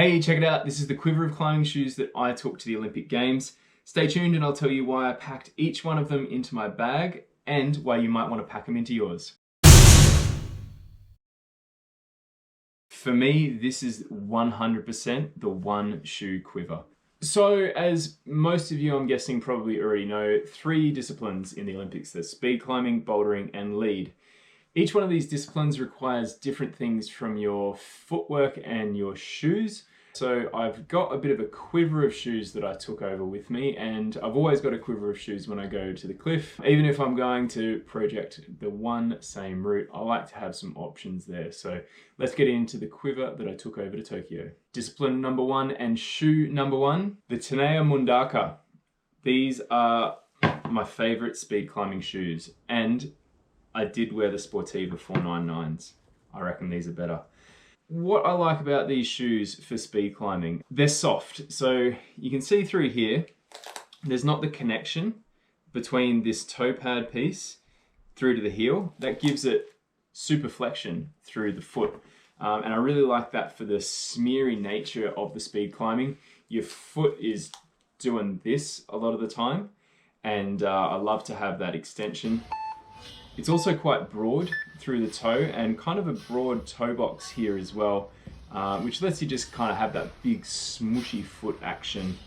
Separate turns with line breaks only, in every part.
Hey, check it out. This is the quiver of climbing shoes that I took to the Olympic Games. Stay tuned and I'll tell you why I packed each one of them into my bag and why you might want to pack them into yours. For me, this is 100% the one shoe quiver. So, as most of you, I'm guessing, probably already know, 3 disciplines in the Olympics. There's speed climbing, bouldering, and lead. Each one of these disciplines requires different things from your footwork and your shoes. So I've got a bit of a quiver of shoes that I took over with me, and I've always got a quiver of shoes when I go to the cliff. Even if I'm going to project the one same route, I like to have some options there. So let's get into the quiver that I took over to Tokyo. Discipline number 1 and shoe number 1, the Tenaya Mundaka. These are my favorite speed climbing shoes, and I did wear the Sportiva 499s. I reckon these are better. What I like about these shoes for speed climbing, they're soft. So you can see through here, there's not the connection between this toe pad piece through to the heel. That gives it super flexion through the foot. And I really like that for the smeary nature of the speed climbing. Your foot is doing this a lot of the time, and I love to have that extension. It's also quite broad through the toe and kind of a broad toe box here as well, which lets you just kind of have that big smooshy foot action.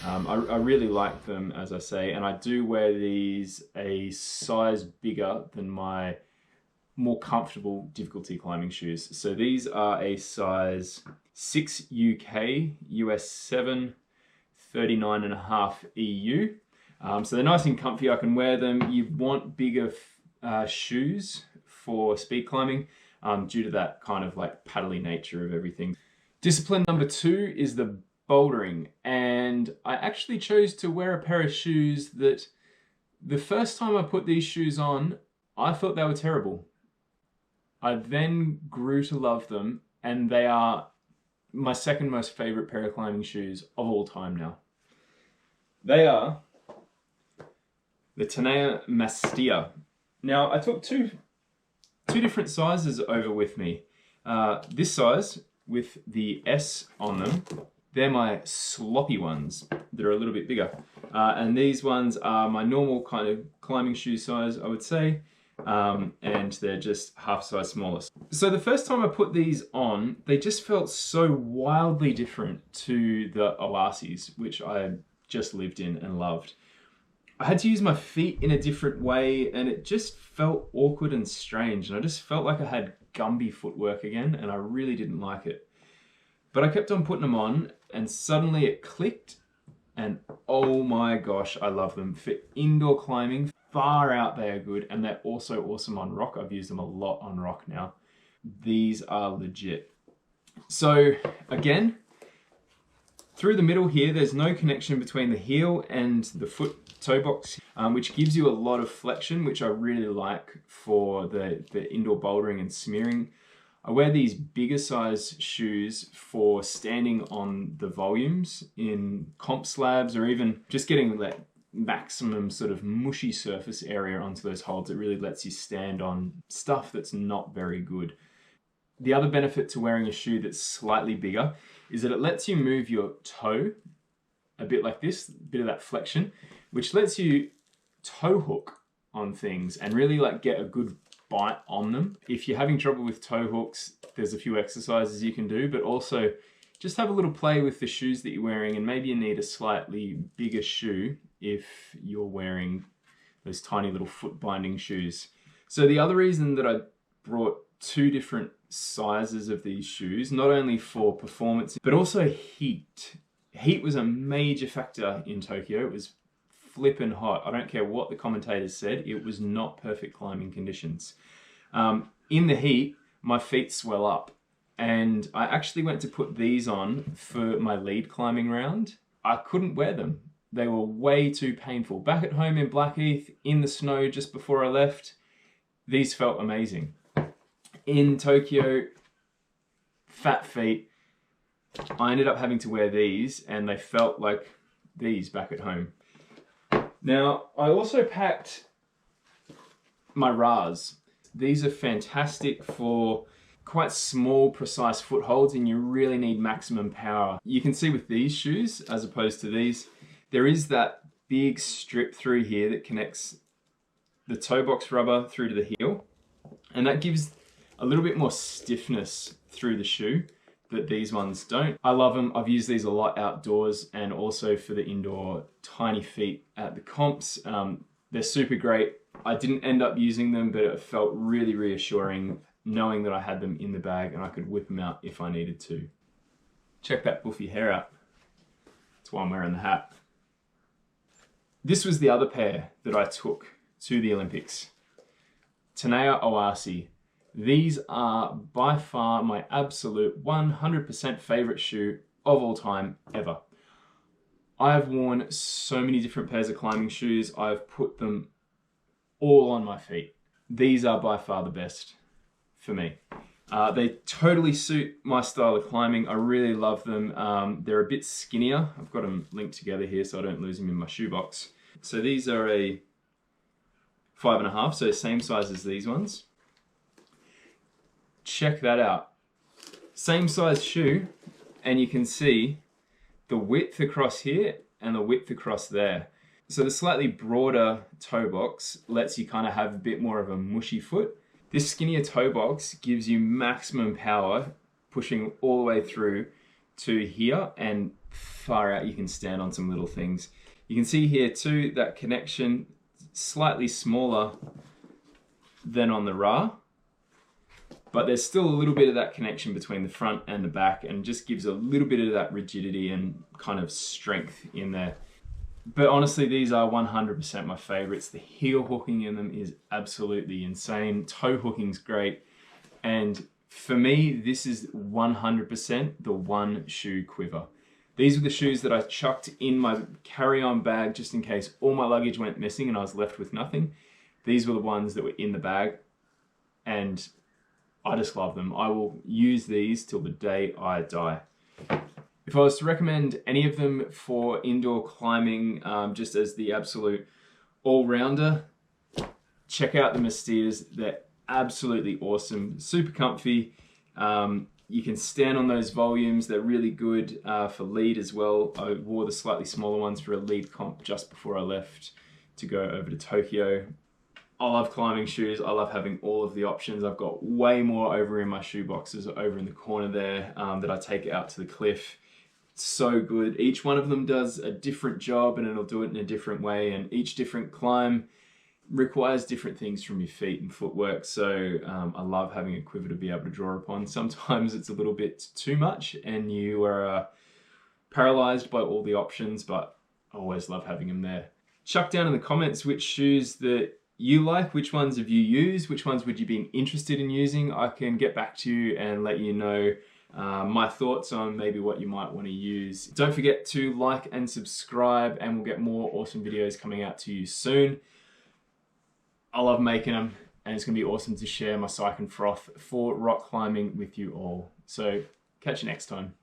I really like them, as I say, and I do wear these a size bigger than my more comfortable difficulty climbing shoes. So these are a size 6 UK, US 7, 39.5 EU. So they're nice and comfy. I can wear them. You want bigger shoes for speed climbing due to that kind of like paddly nature of everything. Discipline number 2 is the bouldering, and I actually chose to wear a pair of shoes that the first time I put these shoes on, I thought they were terrible. I then grew to love them, and they are my second most favorite pair of climbing shoes of all time now. They are the Tenaya Mastia. Now, I took two different sizes over with me. This size with the S on them, they're my sloppy ones that are a little bit bigger. And these ones are my normal kind of climbing shoe size, I would say, and they're just half size smaller. So the first time I put these on, they just felt so wildly different to the Oasis, which I just lived in and loved. I had to use my feet in a different way, and it just felt awkward and strange, and I just felt like I had Gumby footwork again, and I really didn't like it. But I kept on putting them on, and suddenly it clicked, and oh my gosh, I love them. For indoor climbing, far out they are good, and they're also awesome on rock. I've used them a lot on rock now. These are legit. So again, through the middle here, there's no connection between the heel and the foot toe box, which gives you a lot of flexion, which I really like for the indoor bouldering and smearing. I wear these bigger size shoes for standing on the volumes in comp slabs, or even just getting that maximum sort of mushy surface area onto those holds. It really lets you stand on stuff that's not very good. The other benefit to wearing a shoe that's slightly bigger is that it lets you move your toe a bit like this, a bit of that flexion, which lets you toe hook on things and really like get a good bite on them. If you're having trouble with toe hooks, there's a few exercises you can do, but also just have a little play with the shoes that you're wearing, and maybe you need a slightly bigger shoe if you're wearing those tiny little foot binding shoes. So the other reason that I brought 2 different sizes of these shoes, not only for performance, but also heat. Heat was a major factor in Tokyo. It was flippin' hot. I don't care what the commentators said, it was not perfect climbing conditions. In the heat, my feet swell up, and I actually went to put these on for my lead climbing round. I couldn't wear them. They were way too painful. Back at home in Blackheath, in the snow just before I left, these felt amazing. In Tokyo, fat feet, I ended up having to wear these, and they felt like these back at home. Now, I also packed my RAs. These are fantastic for quite small, precise footholds, and you really need maximum power. You can see with these shoes, as opposed to these, there is that big strip through here that connects the toe box rubber through to the heel, and that gives a little bit more stiffness through the shoe that these ones don't. I love them. I've used these a lot outdoors and also for the indoor tiny feet at the comps. They're super great. I didn't end up using them, but it felt really reassuring knowing that I had them in the bag and I could whip them out if I needed to. Check that buffy hair out. That's why I'm wearing the hat. This was the other pair that I took to the Olympics. Tenaya Oasi. These are by far my absolute 100% favorite shoe of all time ever. I have worn so many different pairs of climbing shoes. I've put them all on my feet. These are by far the best for me. They totally suit my style of climbing. I really love them. They're a bit skinnier. I've got them linked together here so I don't lose them in my shoebox. So these are a 5.5, so same size as these ones. Check that out. Same size shoe, and you can see the width across here and the width across there. So the slightly broader toe box lets you kind of have a bit more of a mushy foot. This skinnier toe box gives you maximum power, pushing all the way through to here, and far out you can stand on some little things. You can see here too, that connection slightly smaller than on the RA, but there's still a little bit of that connection between the front and the back, and just gives a little bit of that rigidity and kind of strength in there. But honestly, these are 100% my favorites. The heel hooking in them is absolutely insane. Toe hooking's great. And for me, this is 100% the one shoe quiver. These were the shoes that I chucked in my carry-on bag just in case all my luggage went missing and I was left with nothing. These were the ones that were in the bag, and I just love them. I will use these till the day I die. If I was to recommend any of them for indoor climbing, just as the absolute all-rounder, check out the Mastias. They're absolutely awesome, super comfy. You can stand on those volumes. They're really good for lead as well. I wore the slightly smaller ones for a lead comp just before I left to go over to Tokyo. I love climbing shoes. I love having all of the options. I've got way more over in my shoe boxes over in the corner there that I take out to the cliff. It's so good. Each one of them does a different job and it'll do it in a different way, and each different climb requires different things from your feet and footwork. So I love having a quiver to be able to draw upon. Sometimes it's a little bit too much and you are paralyzed by all the options, but I always love having them there. Chuck down in the comments which shoes that you like, which ones have you used, which ones would you be interested in using. I can get back to you and let you know my thoughts on maybe what you might want to use. Don't forget to like and subscribe, and we'll get more awesome videos coming out to you soon. I love making them, and it's going to be awesome to share my psych and froth for rock climbing with you all. So catch you next time.